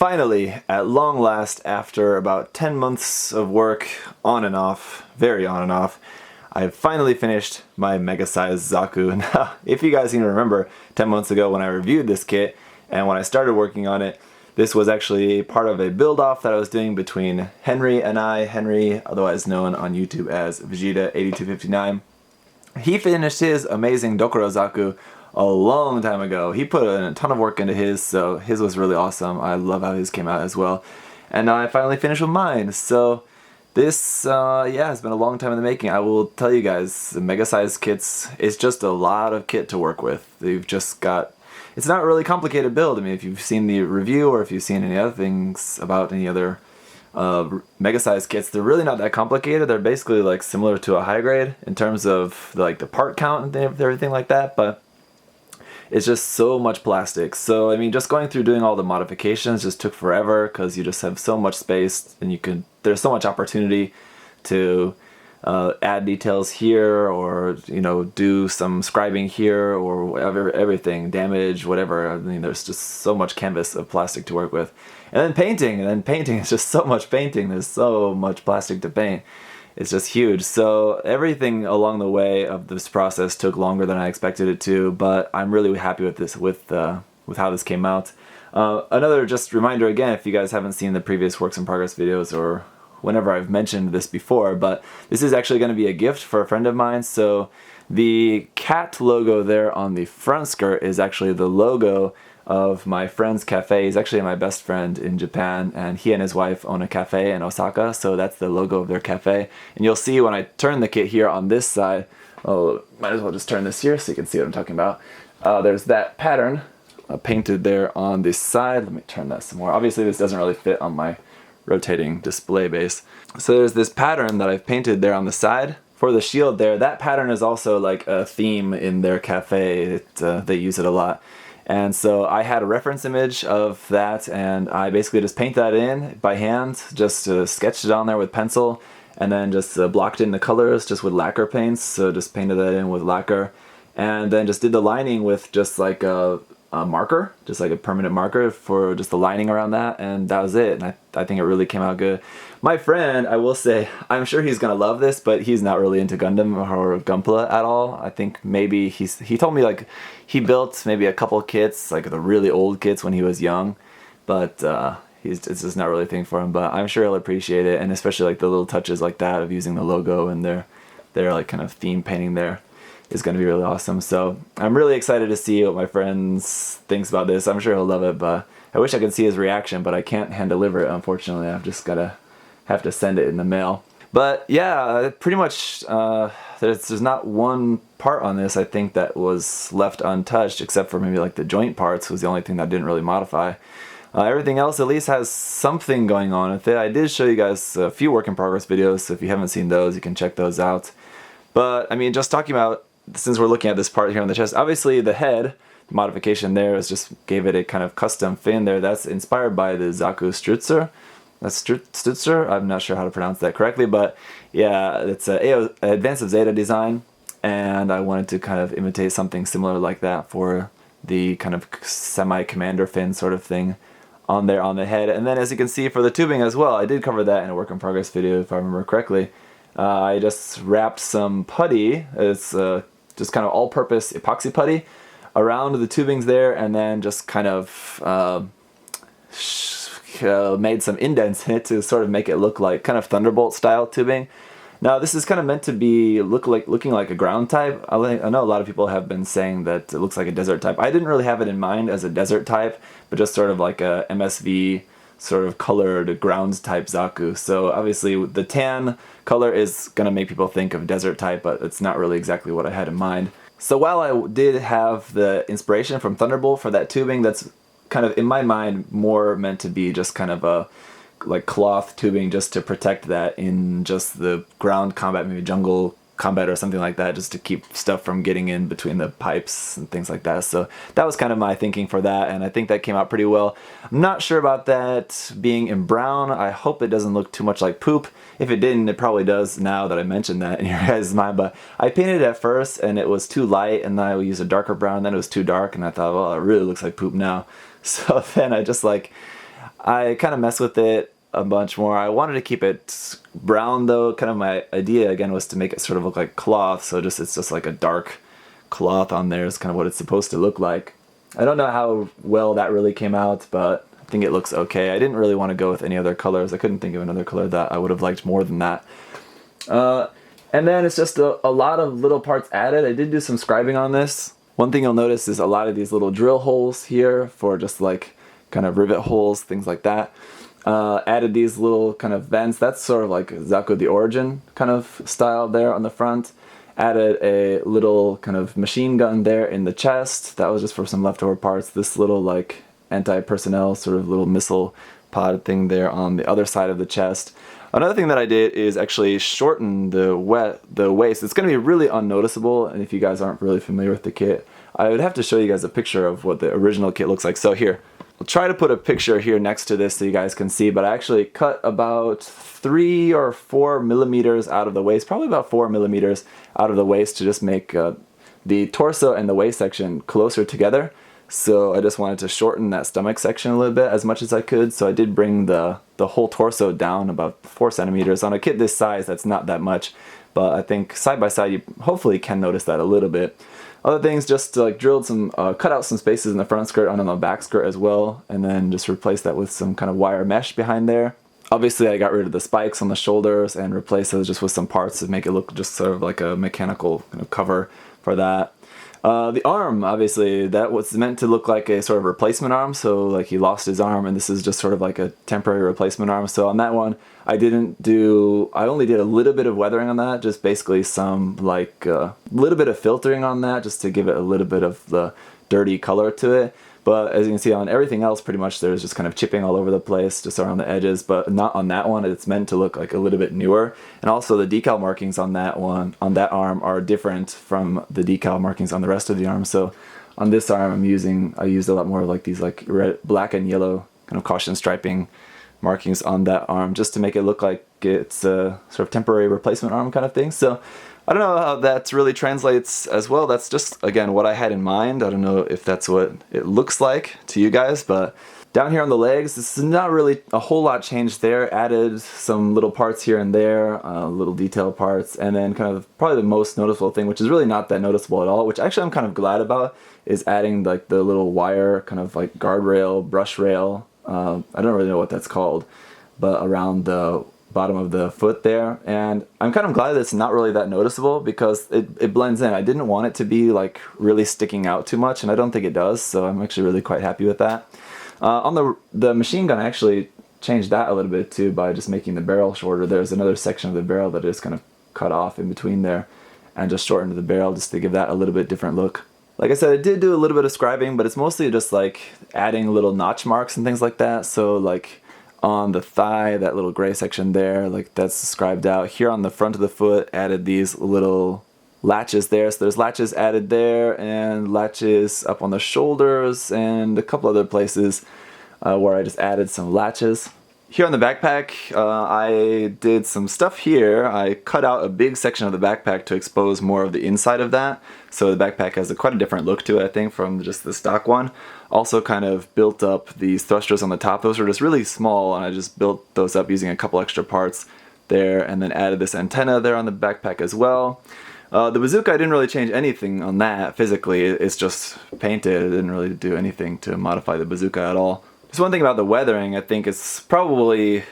finally, at long last, after about 10 months of work, on and off, very on and off, I've finally finished my MegaSize Zaku. Now, if you guys can remember, 10 months ago when I reviewed this kit, and when I started working on it, this was actually part of a build-off that I was doing between Henry and I. Henry, otherwise known on YouTube as Vegeta8259. He finished his amazing Dokuro Zaku a long time ago. He put in a ton of work into his, so his was really awesome. I love how his came out as well. And now I finally finished with mine. So this, yeah, has been a long time in the making. I will tell you guys, the MegaSize kits, it's just a lot of kit to work with. They've just got, it's not a really complicated build. I mean, if you've seen the review or if you've seen any other things about any other MegaSize kits, they're really not that complicated. They're basically like similar to a high grade in terms of like the part count and everything like that, but it's just so much plastic. So I mean, just going through doing all the modifications just took forever because you just have so much space and you can, there's so much opportunity to add details here, or you know, do some scribing here, or whatever, everything, damage, whatever. I mean, there's just so much canvas of plastic to work with. And then painting is just so much painting. There's so much plastic to paint. It's just huge. So everything along the way of this process took longer than I expected it to, but I'm really happy with this, with how this came out. Another just reminder again, if you guys haven't seen the previous works in progress videos or whenever I've mentioned this before, but this is actually going to be a gift for a friend of mine. So the cat logo there on the front skirt is actually the logo of my friend's cafe. He's actually my best friend in Japan, and he and his wife own a cafe in Osaka, so that's the logo of their cafe. And you'll see when I turn the kit here on this side, oh, might as well just turn this here so you can see what I'm talking about. There's that pattern painted there on this side. Let me turn that some more. Obviously this doesn't really fit on my rotating display base. So there's this pattern that I've painted there on the side for the shield there. That pattern is also like a theme in their cafe. They use it a lot. And so I had a reference image of that, and I basically just painted that in by hand, just sketched it on there with pencil, and then just blocked in the colors just with lacquer paints. So just painted that in with lacquer, and then just did the lining with just like a marker, just like a permanent marker for just the lining around that, and that was it. And I think it really came out good. My friend, I will say, I'm sure he's gonna love this, but he's not really into Gundam or Gunpla at all. I think maybe he told me like he built maybe a couple kits, like the really old kits when he was young, but it's just not really a thing for him. But I'm sure he'll appreciate it, and especially like the little touches like that of using the logo and their like kind of theme painting there is going to be really awesome. So I'm really excited to see what my friends thinks about this. I'm sure he'll love it, but I wish I could see his reaction, but I can't hand deliver it, unfortunately. I've just have to send it in the mail. But yeah, pretty much there's not one part on this I think that was left untouched, except for maybe like the joint parts was the only thing that I didn't really modify. Everything else at least has something going on with it. I did show you guys a few work in progress videos, so if you haven't seen those, you can check those out. But I mean, just talking about, since we're looking at this part here on the chest, obviously the head modification there is just gave it a kind of custom fin there. That's inspired by the Zaku Strutzer. That's Stutzer. I'm not sure how to pronounce that correctly, but yeah, it's a advanced Zeta design, and I wanted to kind of imitate something similar like that for the kind of semi-commander fin sort of thing on there on the head. And then as you can see for the tubing as well, I did cover that in a work in progress video if I remember correctly. I just wrapped some putty. It's just kind of all-purpose epoxy putty around the tubings there, and then just kind of made some indents in it to sort of make it look like kind of Thunderbolt style tubing. Now this is kind of meant to be looking like a ground type. I know a lot of people have been saying that it looks like a desert type. I didn't really have it in mind as a desert type, but just sort of like a MSV sort of colored grounds type Zaku. So obviously the tan color is going to make people think of desert type, but it's not really exactly what I had in mind. So while I did have the inspiration from Thunderbolt for that tubing, that's kind of in my mind more meant to be just kind of a like cloth tubing just to protect that in just the ground combat, maybe jungle combat or something like that, just to keep stuff from getting in between the pipes and things like that. So that was kind of my thinking for that, and I think that came out pretty well. I'm not sure about that being in brown. I hope it doesn't look too much like poop. If it didn't, it probably does now that I mentioned that in your guys' mind, but I painted it at first and it was too light, and then I used a darker brown, then it was too dark, and I thought, well, it really looks like poop now. So then I just like I kind of messed with it a bunch more. I wanted to keep it brown though. Kind of my idea again was to make it sort of look like cloth, so it's just like a dark cloth on there is kind of what it's supposed to look like. I don't know how well that really came out, but I think it looks okay. I didn't really want to go with any other colors. I couldn't think of another color that I would have liked more than that. And then it's just a lot of little parts added. I did do some scribing on this. One thing you'll notice is a lot of these little drill holes here for just like kind of rivet holes, things like that. Added these little kind of vents. That's sort of like Zaku the Origin kind of style there on the front. Added a little kind of machine gun there in the chest. That was just for some leftover parts. This little like anti-personnel sort of little missile pod thing there on the other side of the chest. Another thing that I did is actually shorten the waist. It's going to be really unnoticeable, and if you guys aren't really familiar with the kit, I would have to show you guys a picture of what the original kit looks like. So here, I'll try to put a picture here next to this so you guys can see, but I actually cut about 3 or 4 millimeters out of the waist, probably about 4 millimeters out of the waist to just make the torso and the waist section closer together. So I just wanted to shorten that stomach section a little bit as much as I could. So I did bring the whole torso down about 4 centimeters. On a kit this size, that's not that much, but I think side by side you hopefully can notice that a little bit. Other things, just like drilled some, cut out some spaces in the front skirt and on the back skirt as well, and then just replaced that with some kind of wire mesh behind there. Obviously I got rid of the spikes on the shoulders and replaced those just with some parts to make it look just sort of like a mechanical kind of cover for that. The arm, obviously, that was meant to look like a sort of replacement arm, so like he lost his arm and this is just sort of like a temporary replacement arm. So on that one, I only did a little bit of weathering on that, just basically some like little bit of filtering on that just to give it a little bit of the dirty color to it. But as you can see on everything else, pretty much there's just kind of chipping all over the place, just around the edges, but not on that one. It's meant to look like a little bit newer. And also the decal markings on that one, on that arm, are different from the decal markings on the rest of the arm. So on this arm I used a lot more of like these like red, black and yellow kind of caution striping markings on that arm just to make it look like it's a sort of temporary replacement arm kind of thing. So I don't know how that really translates as well. That's just, again, what I had in mind. I don't know if that's what it looks like to you guys, but down here on the legs, this is not really a whole lot changed there. Added some little parts here and there, little detail parts, and then kind of probably the most noticeable thing, which is really not that noticeable at all, which actually I'm kind of glad about, is adding like the little wire kind of like guardrail, brush rail, I don't really know what that's called, but around the bottom of the foot there. And I'm kind of glad that it's not really that noticeable because it blends in. I didn't want it to be like really sticking out too much, and I don't think it does, so I'm actually really quite happy with that. On the machine gun, I actually changed that a little bit too by just making the barrel shorter. There's another section of the barrel that is kind of cut off in between there and just shortened the barrel just to give that a little bit different look. Like I said, I did do a little bit of scribing, but it's mostly just like adding little notch marks and things like that. So like on the thigh, that little gray section there, like that's scribed out. Here on the front of the foot, added these little latches there. So there's latches added there and latches up on the shoulders and a couple other places where I just added some latches. Here on the backpack, I did some stuff here. I cut out a big section of the backpack to expose more of the inside of that. So the backpack has quite a different look to it, I think, from just the stock one. Also kind of built up these thrusters on the top. Those were just really small, and I just built those up using a couple extra parts there, and then added this antenna there on the backpack as well. The bazooka, I didn't really change anything on that physically. It's just painted. I didn't really do anything to modify the bazooka at all. Just one thing about the weathering, I think it's probably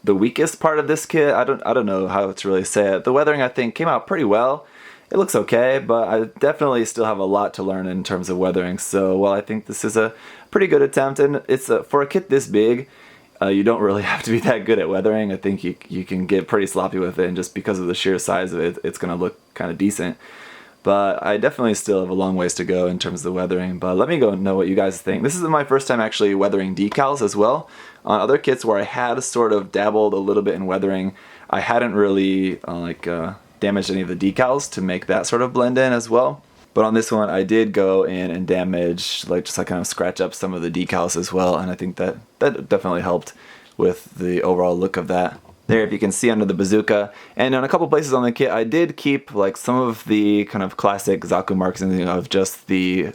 the weakest part of this kit. I don't know how to really say it. The weathering, I think, came out pretty well. It looks okay, but I definitely still have a lot to learn in terms of weathering. So, well, I think this is a pretty good attempt, and it's for a kit this big, you don't really have to be that good at weathering. I think you can get pretty sloppy with it, and just because of the sheer size of it, it's going to look kind of decent. But I definitely still have a long ways to go in terms of the weathering. But let me go know what you guys think. This is my first time actually weathering decals as well. On other kits where I had sort of dabbled a little bit in weathering, I hadn't really damaged any of the decals to make that sort of blend in as well. But on this one, I did go in and damage, just kind of scratch up some of the decals as well. And I think that definitely helped with the overall look of that. there, if you can see, under the Bazooka. And in a couple places on the kit, I did keep like some of the kind of classic Zaku marking of just the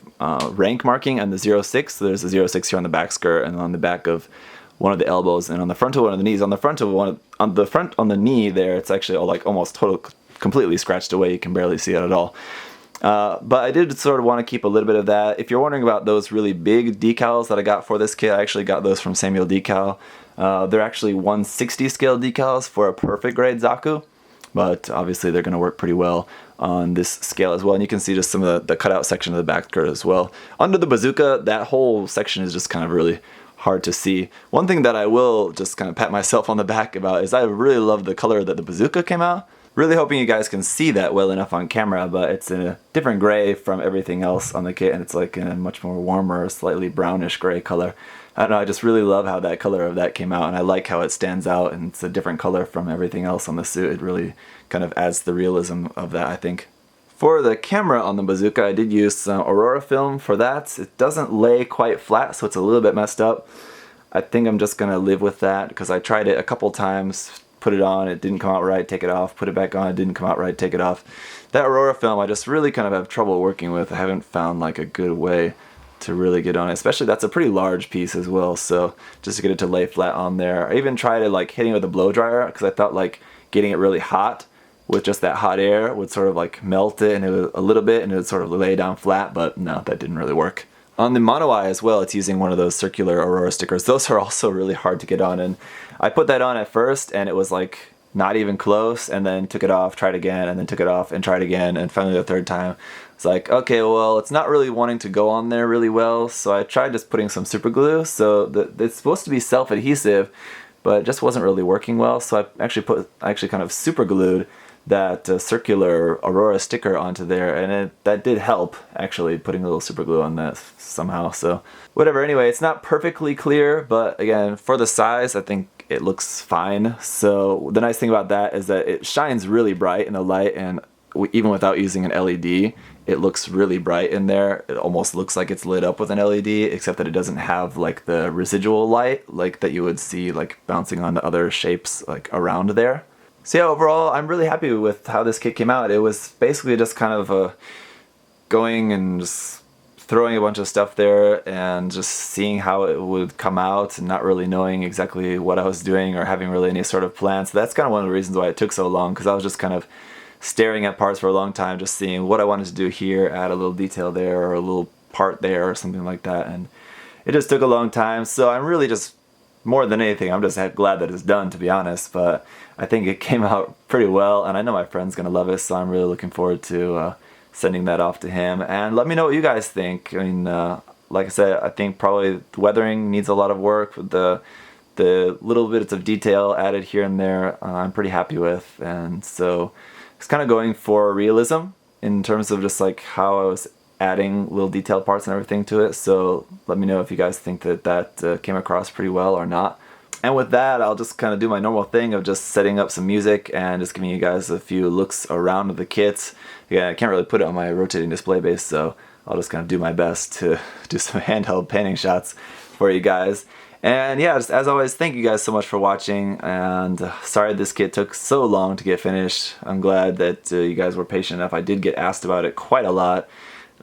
rank marking and the 06. So there's a 06 here on the back skirt and on the back of one of the elbows and on the front of one of the knees. On the front of on the knee there, it's actually all like almost completely scratched away. You can barely see it at all. But I did sort of want to keep a little bit of that. If you're wondering about those really big decals that I got for this kit, I actually got those from Samuel Decal. They're actually 1/60 scale decals for a perfect grade Zaku, but obviously they're going to work pretty well on this scale as well. And you can see just some of the cutout section of the back skirt as well. Under the Bazooka, that whole section is just kind of really hard to see. One thing that I will just kind of pat myself on the back about is I really love the color that the Bazooka came out. Really hoping you guys can see that well enough on camera, but it's in a different gray from everything else on the kit, and it's like in a much more warmer, slightly brownish gray color. I don't know, I just really love how that color of that came out, and I like how it stands out, and it's a different color from everything else on the suit. It really kind of adds the realism of that, I think. For the camera on the Bazooka, I did use some Aurora film for that. It doesn't lay quite flat, so it's a little bit messed up. I think I'm just going to live with that, because I tried it a couple times, put it on, it didn't come out right, take it off, put it back on, it didn't come out right, take it off. That Aurora film I just really kind of have trouble working with. I haven't found like a good way to really get on it, especially that's a pretty large piece as well, so just to get it to lay flat on there. I even tried it like hitting it with a blow dryer, because I thought like getting it really hot with just that hot air would sort of like melt it and it would, a little bit, and it would sort of lay down flat, but no, that didn't really work. On the mono eye as well, it's using one of those circular Aurora stickers. Those are also really hard to get on, and I put that on at first and it was like not even close, and then took it off, tried again, and then took it off and tried again, and finally the third time it's like, okay, well, it's not really wanting to go on there really well, so I tried just putting some super glue. So it's supposed to be self-adhesive, but it just wasn't really working well, so I actually kind of super glued that circular Aurora sticker onto there, and that did help, actually, putting a little super glue on that somehow. So whatever, anyway, it's not perfectly clear, but again, for the size, I think it looks fine. So the nice thing about that is that it shines really bright in the light, and even without using an LED, it looks really bright in there. It almost looks like it's lit up with an LED, except that it doesn't have like the residual light like that you would see like bouncing on the other shapes like around there. So yeah, overall, I'm really happy with how this kit came out. It was basically just kind of going and just throwing a bunch of stuff there and just seeing how it would come out, and not really knowing exactly what I was doing or having really any sort of plan. So that's kind of one of the reasons why it took so long, because I was just kind of staring at parts for a long time, just seeing what I wanted to do here, add a little detail there or a little part there or something like that, and it just took a long time. So I'm really just, more than anything, I'm just glad that it's done, to be honest. But I think it came out pretty well, and I know my friend's gonna love it, so I'm really looking forward to sending that off to him. And let me know what you guys think. I mean, like I said, I think probably the weathering needs a lot of work. With the little bits of detail added here and there, I'm pretty happy with. And so it's kind of going for realism in terms of just like how I was adding little detailed parts and everything to it. So let me know if you guys think that came across pretty well or not. And with that, I'll just kind of do my normal thing of just setting up some music and just giving you guys a few looks around the kit. Again, I can't really put it on my rotating display base, so I'll just kind of do my best to do some handheld painting shots for you guys. And yeah, just as always, thank you guys so much for watching, and sorry this kit took so long to get finished. I'm glad that you guys were patient enough. I did get asked about it quite a lot,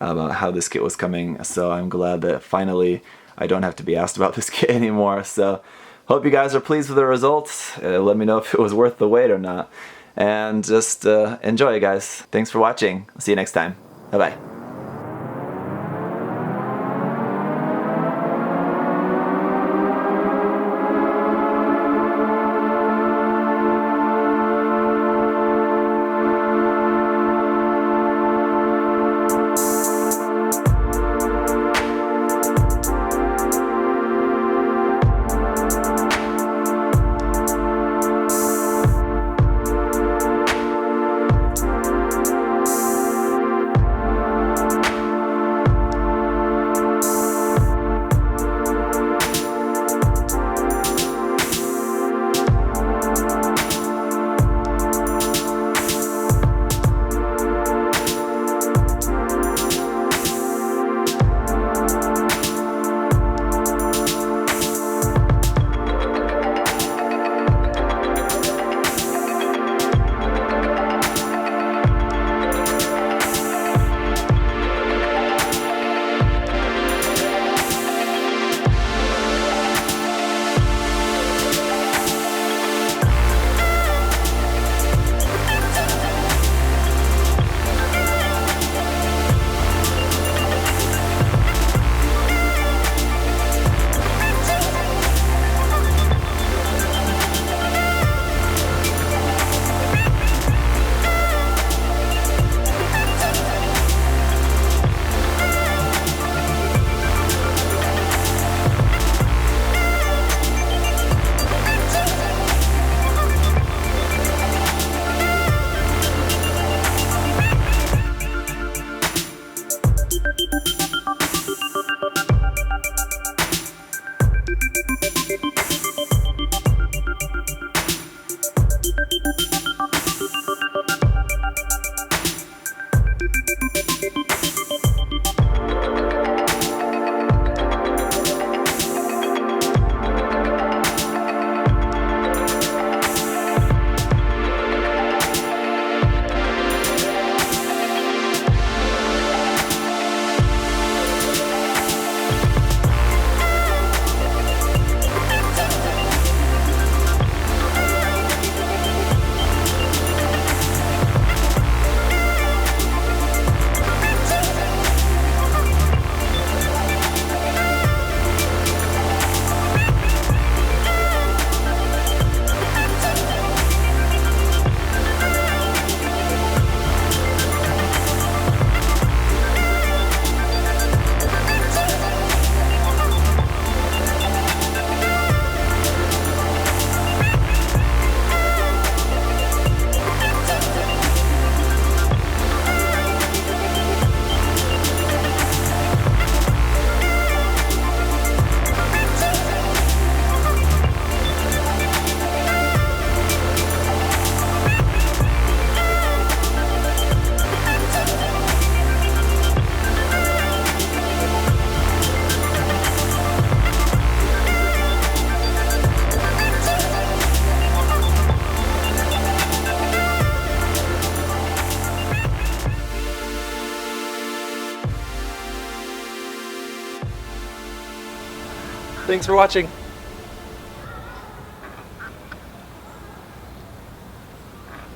about how this kit was coming, so I'm glad that finally I don't have to be asked about this kit anymore. So hope you guys are pleased with the results. Let me know if it was worth the wait or not. And just enjoy, guys. Thanks for watching. I'll see you next time. Bye-bye. Thanks for watching.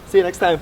See you next time.